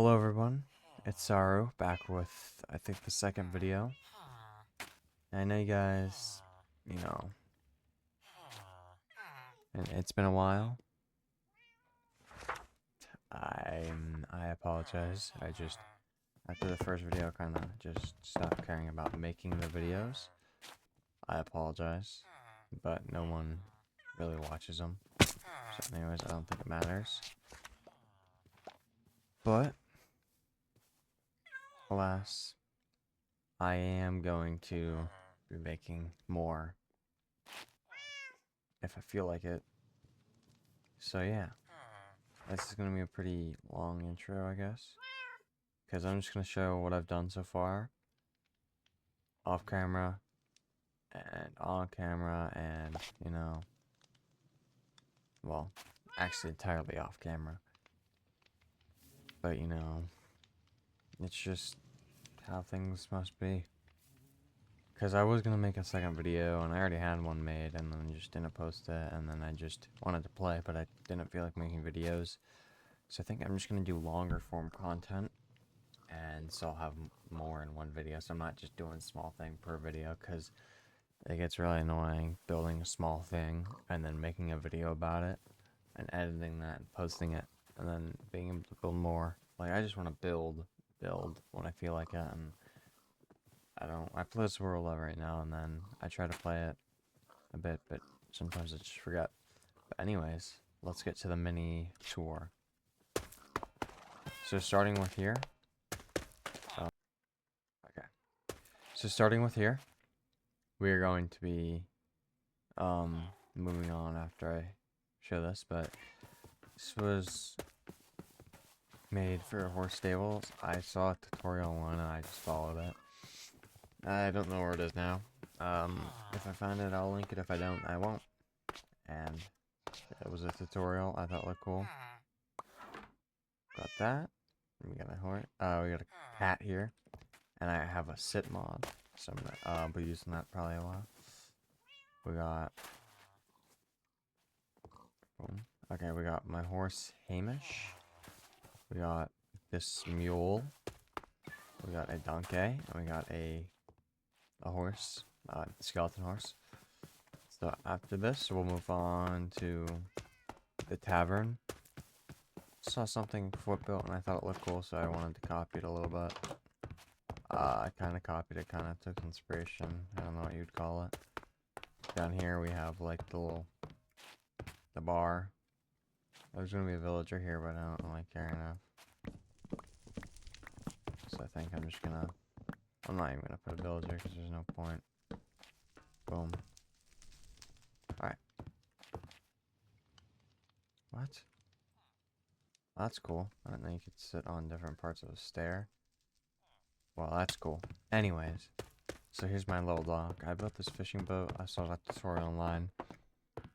Hello everyone, it's Saru back with I think the second video. And I know you guys, you know, and it's been a while. I apologize. I just after the first video kind of just stopped caring about making the videos. I apologize, but no one really watches them. So anyways, I don't think it matters. But alas, I am going to be making more if I feel like it. So yeah, this is going to be a pretty long intro, I guess. Because I'm just going to show what I've done so far. Off camera and on camera and, well, actually entirely off camera. But, it's just how things must be. Because I was going to make a second video, and I already had one made, and then just didn't post it, and then I just wanted to play, but I didn't feel like making videos. So I think I'm just going to do longer form content, and so I'll have more in one video, so I'm not just doing a small thing per video, because it gets really annoying building a small thing, and then making a video about it, and editing that, and posting it, and then being able to build more. Like, I just want to build when I feel like it, and I play this world right now, and then I try to play it a bit, but sometimes I just forget. But anyways, let's get to the mini tour. So starting with here. Okay. So starting with here, we are going to be moving on after I show this, but this was made for horse stables. I saw a tutorial online and I just followed it. I don't know where it is now. If I find it, I'll link it. If I don't, I won't. And it was a tutorial I thought looked cool. Got that. We got a horse. We got a cat here, and I have a sit mod, so I'll be using that probably a while. We got. Boom. Okay, we got my horse Hamish. We got this mule. We got a donkey, and we got a horse, skeleton horse. So after this, we'll move on to the tavern. Saw something foot built, and I thought it looked cool, so I wanted to copy it a little bit. I kind of copied it, kind of took inspiration. I don't know what you'd call it. Down here, we have like the bar. There's gonna be a villager here, but I don't really care enough. So I think I'm just gonna. I'm not even gonna put a villager because there's no point. Boom. Alright. What? That's cool. I didn't know you could sit on different parts of a stair. Well, that's cool. Anyways, so here's my little dock. I built this fishing boat. I saw that tutorial online.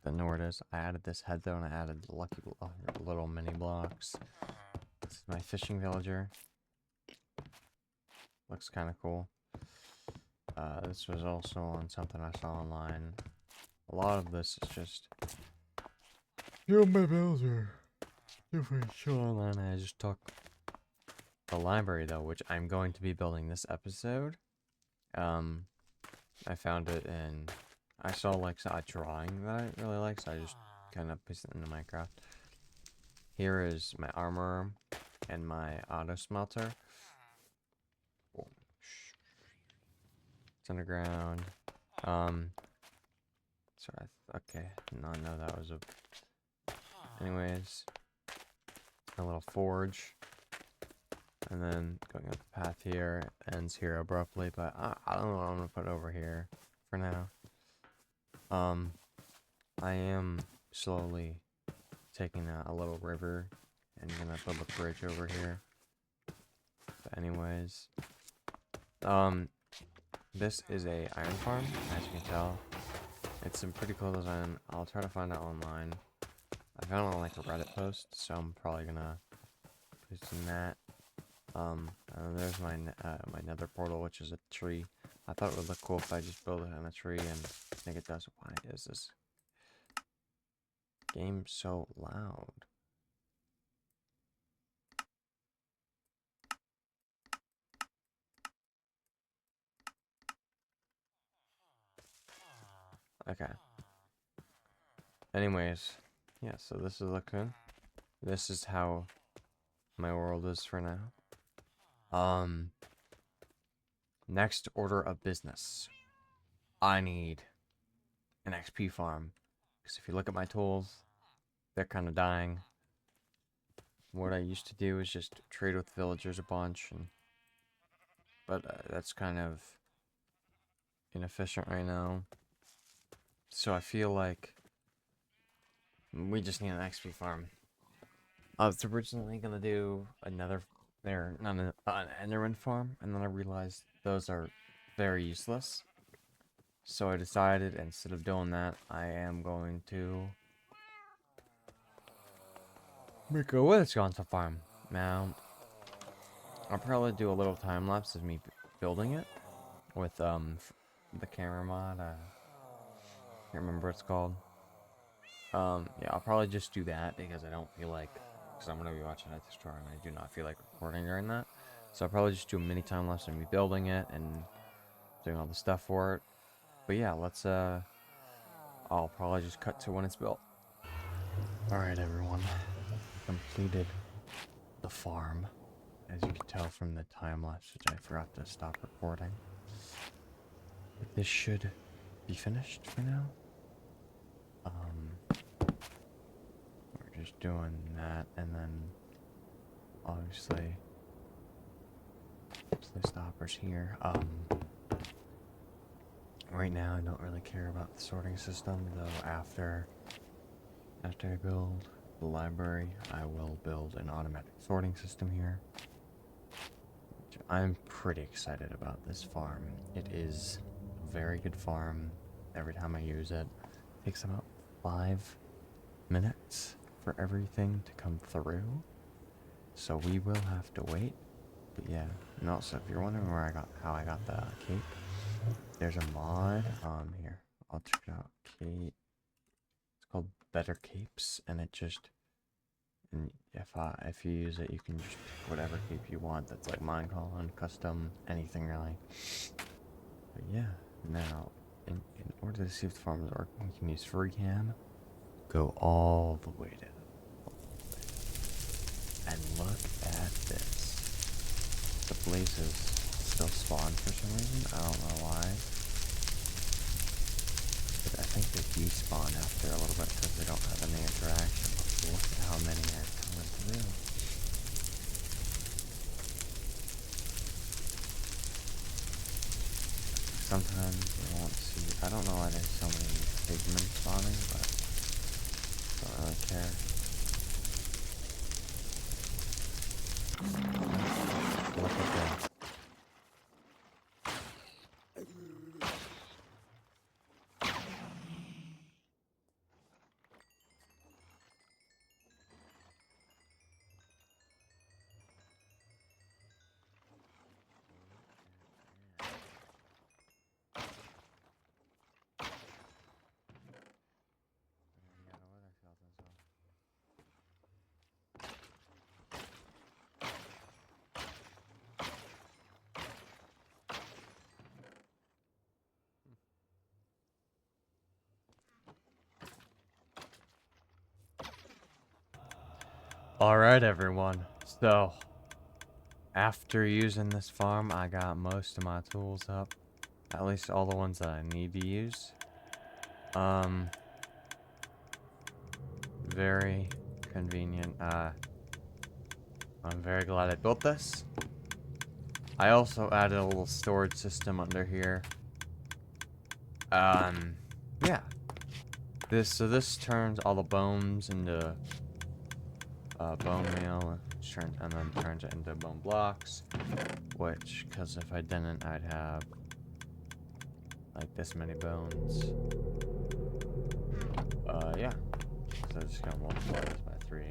Didn't know where it is. I added this head though, and I added lucky little mini blocks. This is my fishing villager. Looks kind of cool. This was also on something I saw online. A lot of this is just. You're my villager. Different show online. I just talk. The library though, which I'm going to be building this episode. I found it in. I saw like a drawing that I really like, so I just kind of pasted it into Minecraft. Here is my armor room and my auto smelter. Oh, it's underground. Sorry. Okay, no, that was a. Anyways, a little forge, and then going up the path here ends here abruptly. But I don't know what I'm gonna put over here for now. I am slowly taking a little river and gonna build a bridge over here. But anyways, this is a iron farm, as you can tell. It's some pretty cool design. I'll try to find it online. I found it on like a Reddit post, so I'm probably gonna post that. And there's my my Nether portal, which is a tree. I thought it would look cool if I just built it on a tree, and I think it does. Why is this game so loud? Okay. Anyways, yeah, so this is looking. This is how my world is for now. Next order of business. I need an XP farm. Because if you look at my tools, they're kind of dying. What I used to do is just trade with villagers a bunch, but that's kind of inefficient right now. So I feel like we just need an XP farm. I was originally gonna do another, not an Enderman farm, and then I realized those are very useless. So I decided instead of doing that, I am going to make a Wisconsin farm. Now, I'll probably do a little time lapse of me building it with the camera mod. I can't remember what it's called. Yeah, I'll probably just do that because I don't feel like, because I'm gonna be watching it destroy, and I do not feel like recording during that. So I'll probably just do a mini time lapse of me building it and doing all the stuff for it. But yeah, I'll probably just cut to when it's built. Alright everyone, completed the farm, as you can tell from the time lapse, which I forgot to stop recording. This should be finished for now. We're just doing that, and then obviously the stoppers here. Right now I don't really care about the sorting system, though after I build the library, I will build an automatic sorting system here. I'm pretty excited about this farm. It is a very good farm. Every time I use it, it takes about 5 minutes for everything to come through. So we will have to wait. But yeah, and also if you're wondering how I got the cape, there's a mod here. I'll check it out. Cape. It's called Better Capes, and it just, and if you use it, you can just pick whatever cape you want. That's like Minecraft, custom, anything really. But yeah, now in order to see if the farm is working, you can use free cam. Go all the way down. And look at this. The blazes still spawn for some reason. I don't know why. But I think they despawn after a little bit because they don't have any interaction. But look at how many are coming through. Sometimes you won't see. I don't know why there's so many pigmen spawning, but I don't really care. Look at that. Alright everyone, so after using this farm, I got most of my tools up. At least all the ones that I need to use. Very convenient. I'm very glad I built this. I also added a little storage system under here. Yeah. This turns all the bones into bone meal, and then turns it into bone blocks. Which, because if I didn't, I'd have like this many bones. Yeah. So I'm just gonna multiply this by 3.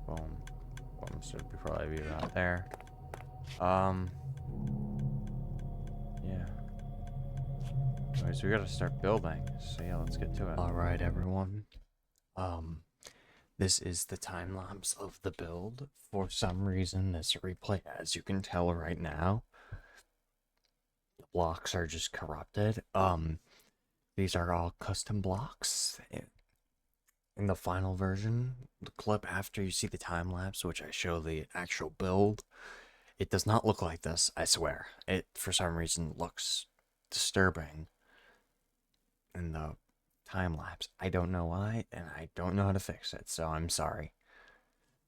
Boom. Boom. So it'd probably be about there. Yeah. Anyways, we gotta start building. So yeah, let's get to it. Alright, everyone. This is the time lapse of the build. For some reason, this replay, as you can tell right now, the blocks are just corrupted. These are all custom blocks. In the final version, the clip after you see the time lapse, which I show the actual build, it does not look like this, I swear. It, for some reason, looks disturbing in the time lapse. I don't know why, and I don't know how to fix it, so I'm sorry.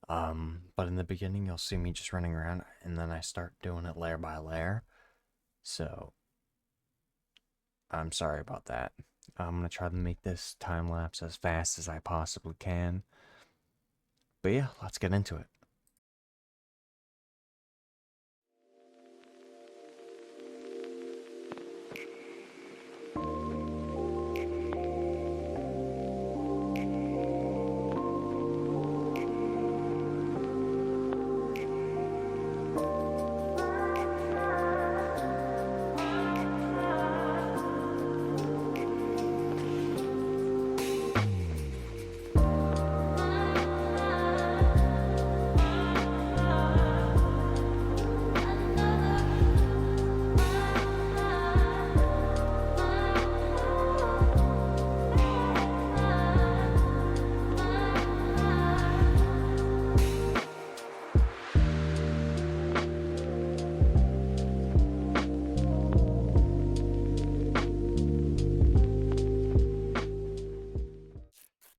But in the beginning, you'll see me just running around, and then I start doing it layer by layer. So, I'm sorry about that. I'm gonna try to make this time lapse as fast as I possibly can. But yeah, let's get into it.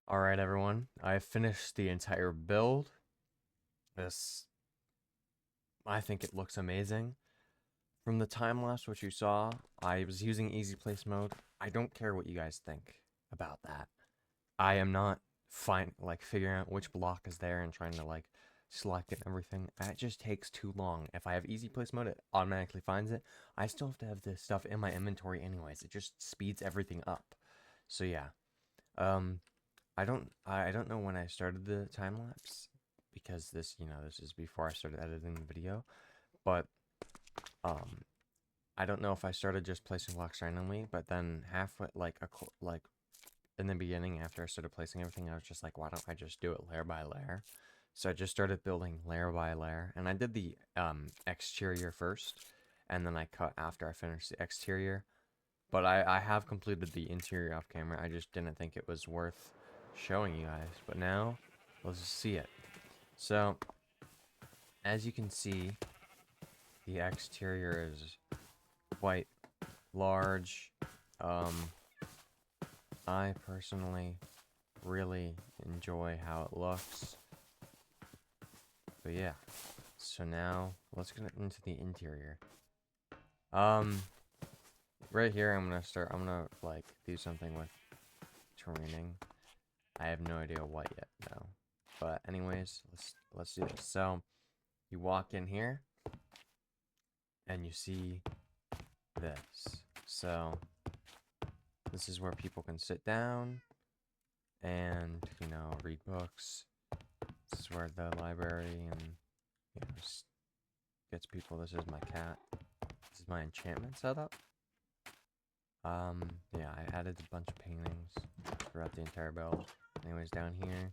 Alright, everyone, I finished the entire build. I think it looks amazing. From the time lapse, which you saw, I was using easy place mode. I don't care what you guys think about that. I am not figuring out which block is there and trying to select it and everything. That just takes too long. If I have easy place mode, it automatically finds it. I still have to have this stuff in my inventory anyways. It just speeds everything up. So yeah. I don't know when I started the time lapse because this is before I started editing the video, but I don't know if I started just placing blocks randomly, but then halfway in the beginning after I started placing everything, I was just like, why don't I just do it layer by layer? So I just started building layer by layer, and I did the exterior first, and then I cut after I finished the exterior. But I have completed the interior off camera. I just didn't think it was worth showing you guys. But now, let's just see it. So, as you can see, the exterior is quite large. I personally really enjoy how it looks. But yeah, so now let's get into the interior. Right here, I'm gonna do something with terraining. I have no idea what yet though. But anyways, let's do this. So you walk in here and you see this. So this is where people can sit down and read books. This is where the library and gets people. This is my cat. This is my enchantment setup. Yeah, I added a bunch of paintings throughout the entire build. Anyways, down here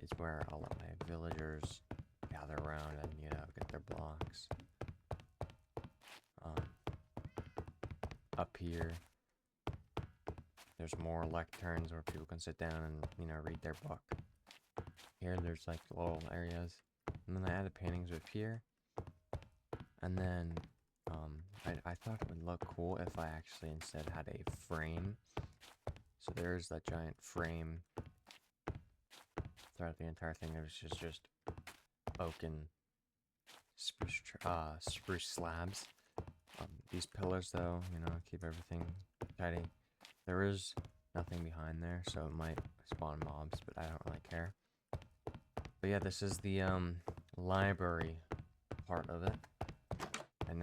is where I'll let my villagers gather around and, get their blocks. Up here, there's more lecterns where people can sit down and, read their book. Here, there's, little areas. And then I added paintings up here. And then, I thought it would look cool if I actually instead had a frame. So there's that giant frame throughout the entire thing. It was just oak and spruce slabs. These pillars, though, keep everything tidy. There is nothing behind there, so it might spawn mobs, but I don't really care. But yeah, this is the library part of it. And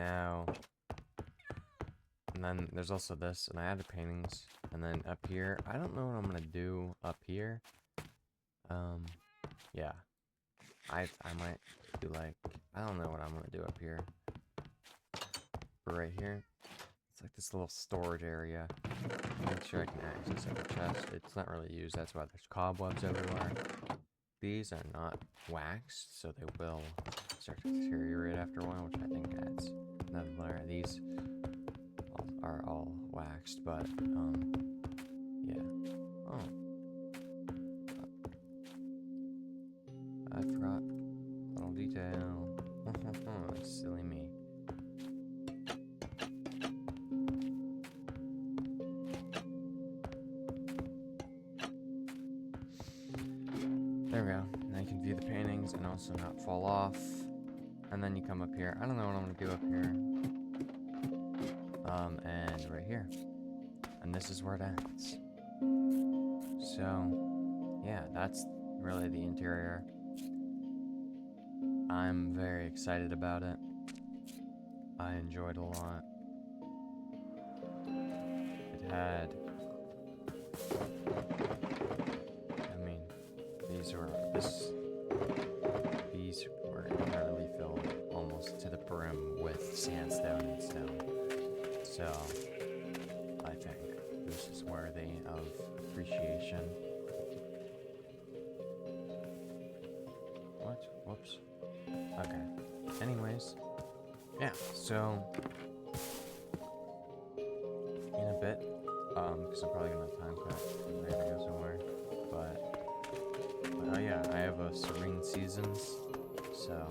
then there's also this, and I added paintings. And then up here, I don't know what I'm gonna do up here. Yeah, I might do I don't know what I'm gonna do up here. But right here, it's like this little storage area. Make sure I can access every chest. It's not really used, that's why there's cobwebs everywhere. These are not waxed, so they will start to deteriorate after a while, which I think adds another layer. These are all waxed, but we go. Now you can view the paintings and also not fall off. And then you come up here. I don't know what I'm gonna do up here. And right here. And this is where it ends. So, yeah, that's really the interior. I'm very excited about it. I enjoyed a lot. It had... I mean, these were entirely filled almost to the brim with sandstone and stone. So, I think this is worthy of appreciation. What? Whoops. Okay. Anyways, yeah, so in a bit, because I'm probably gonna time cut and I gotta go somewhere, but oh yeah, I have a serene seasons, so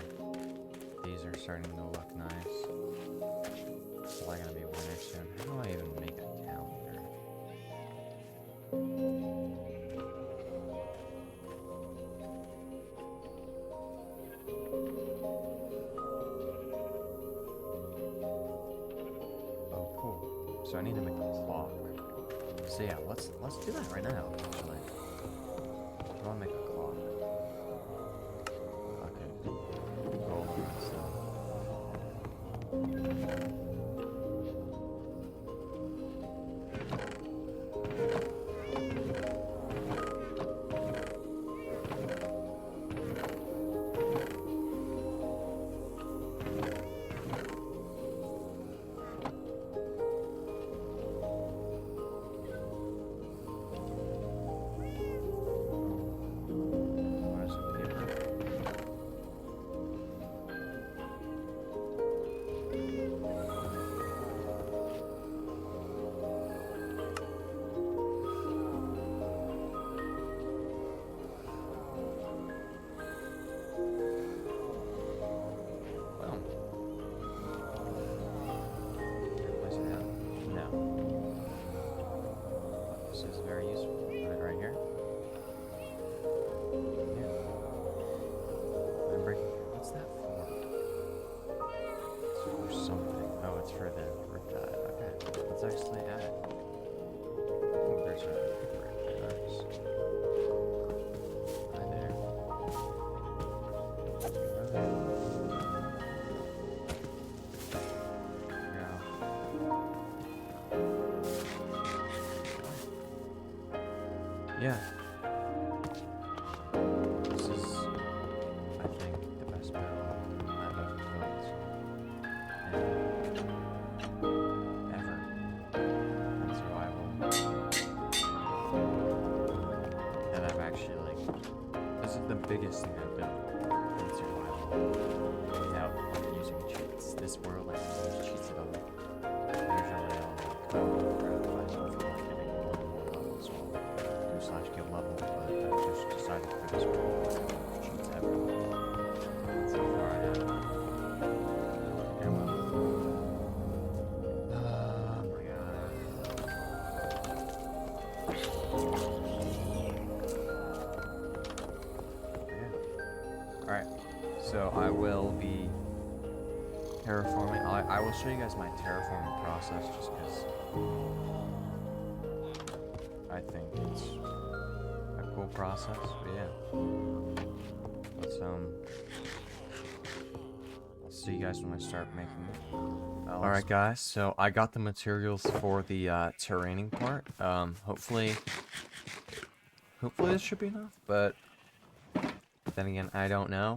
these are starting to look nice. It's probably gonna be winter soon. How do I even make a calendar? Oh, cool. So I need to make a clock. So yeah, let's do that right now. Actually, I want to make a clock. Okay. Roll on that stuff. For the riptide. Okay, let's actually add it. Oh, there's a paper right there. Nice. Right there. Yeah. This is, I think, the best barrel I've ever built. The biggest thing I've done in survival without using cheats. This world I use cheats at all. Usually I'll grab myself for getting one more level, so I'll do /guild level, but I've just decided for this world to use cheats everywhere. And so far I have. Okay, well. Oh my god. Alright, so I will be terraforming. I will show you guys my terraforming process just because I think it's a cool process. But yeah, I'll see you guys when I start making it. Alright guys, so I got the materials for the terraining part. Hopefully this should be enough, but then again, I don't know.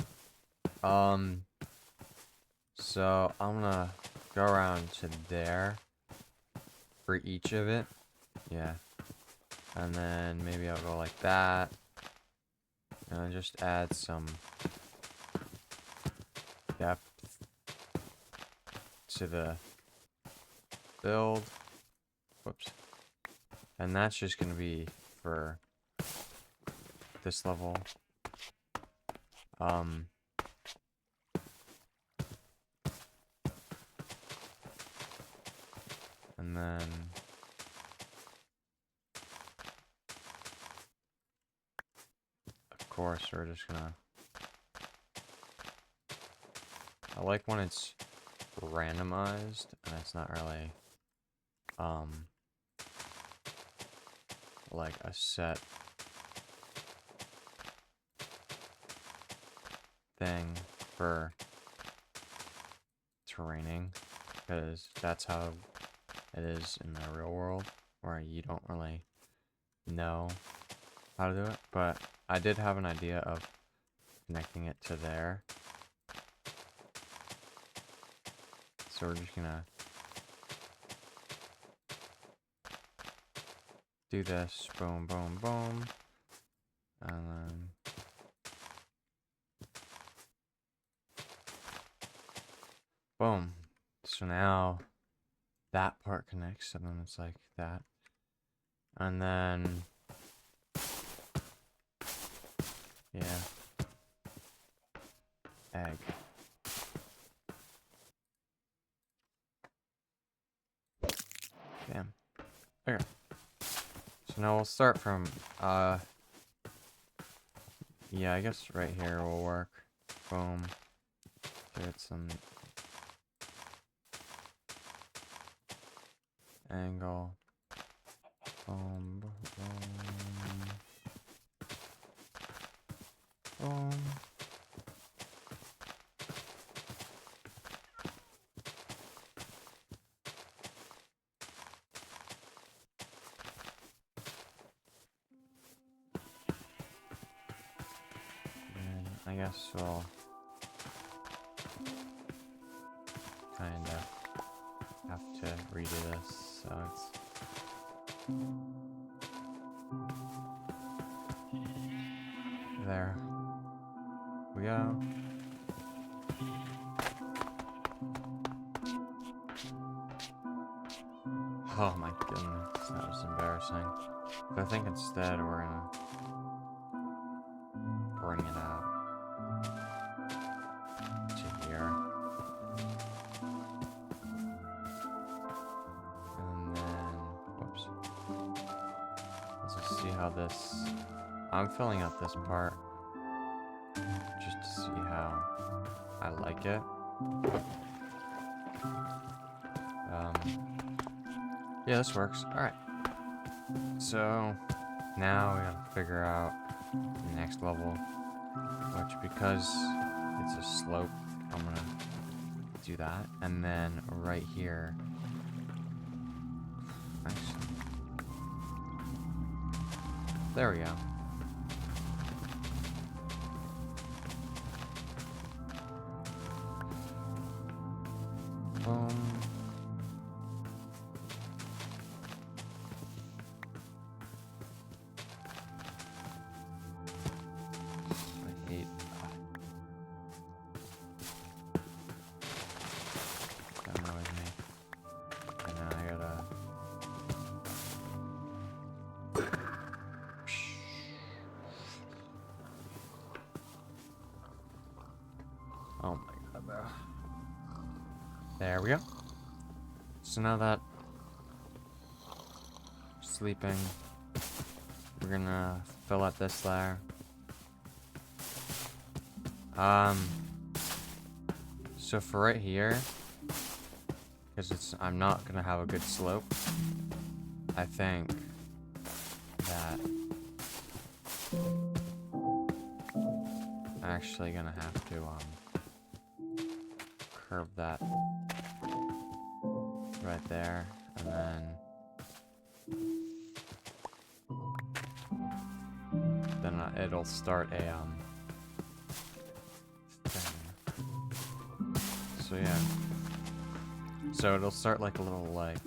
So I'm gonna go around to there for each of it. Yeah. And then maybe I'll go like that. And then just add some depth to the build. Whoops. And that's just gonna be for this level. And then course, we're just gonna... I like when it's randomized, and it's not really, like a set thing for training, because that's how it is in the real world, where you don't really know how to do it. But I did have an idea of connecting it to there. So we're just gonna do this, boom, boom, boom, and then boom. So now that part connects, and then it's like that. And then, yeah, egg. Damn. Okay. So now we'll start from, yeah, I guess right here will work. Boom. Get some angle. Boom, boom, boom. And I guess we'll kinda have to redo this, so it's there. We go. Oh my goodness, that was embarrassing. But I think instead we're gonna bring it out to here. And then, whoops. Let's just see how this... I'm filling out this part just to see how I like it. Yeah, this works. Alright. So, now we gotta figure out the next level, which, because it's a slope, I'm gonna do that. And then right here, actually, there we go. Boom. I hate that annoys me. And now I gotta... Oh my god, bro. There we go. So now that sleeping, we're gonna fill out this layer. So for right here, because I'm not gonna have a good slope, I think that I'm actually gonna have to curve that right there, and then it'll start a thing. So yeah, so it'll start like a little like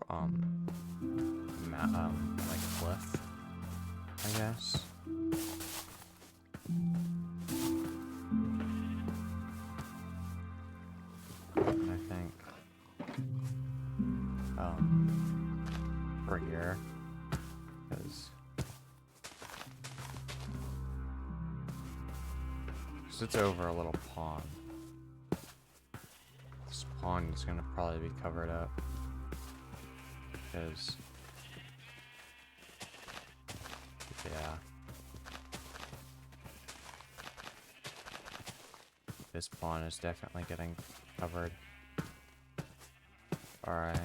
like cliff, I guess. And I think right here, because it's over a little pond. This pond is gonna probably be covered up because, yeah. this pond is definitely getting covered. Alright.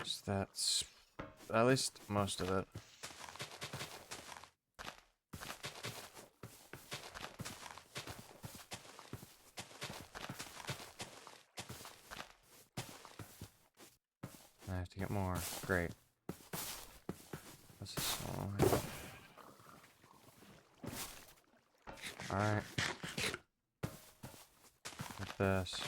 So that's at least most of it. I have to get more. Great. This is small. Alright. Like this.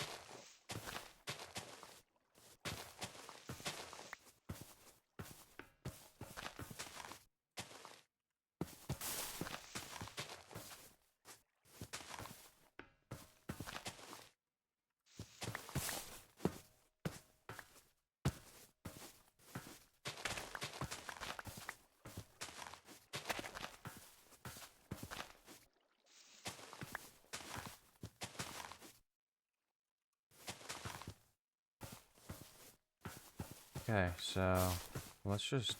Okay, so let's just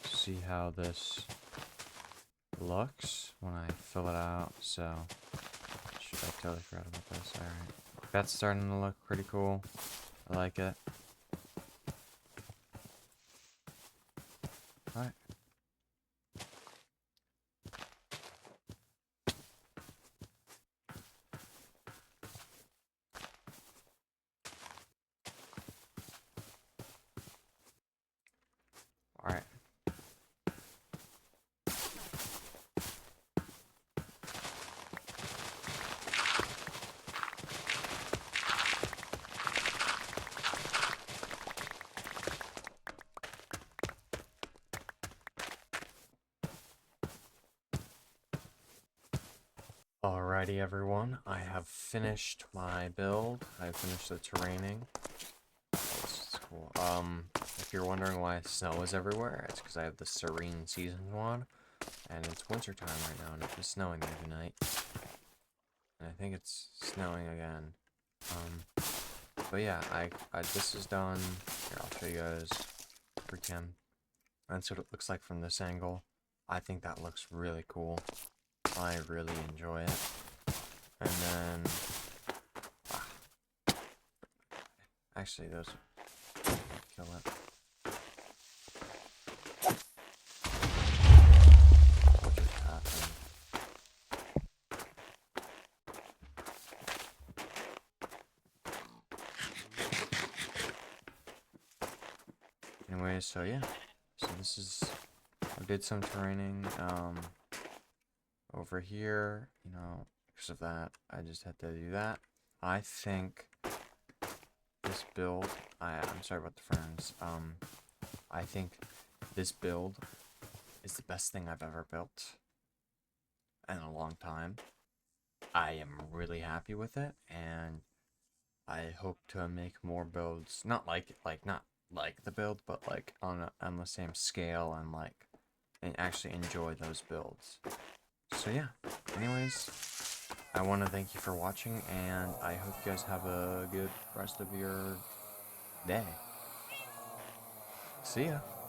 see how this looks when I fill it out. So shoot, I totally forgot about this. Alright. That's starting to look pretty cool. I like it. Alright. Alright. Alrighty everyone, I have finished my build. I finished the terraining. This is cool. If you're wondering why snow is everywhere, it's because I have the Serene Seasons one. And it's winter time right now, and it was snowing the other night. And I think it's snowing again. But yeah, this is done. Here, I'll show you guys if we can. That's what it looks like from this angle. I think that looks really cool. I really enjoy it. And then... actually, those... kill it. What just happened? Anyway, so yeah. So this is... I did some training, over here, you know, because of that, I just had to do that. I think this build, I'm sorry about the friends, I think this build is the best thing I've ever built in a long time. I am really happy with it, and I hope to make more builds, not like the build, but like on the same scale, and like, and actually enjoy those builds. So yeah, anyways, I want to thank you for watching, and I hope you guys have a good rest of your day. See ya.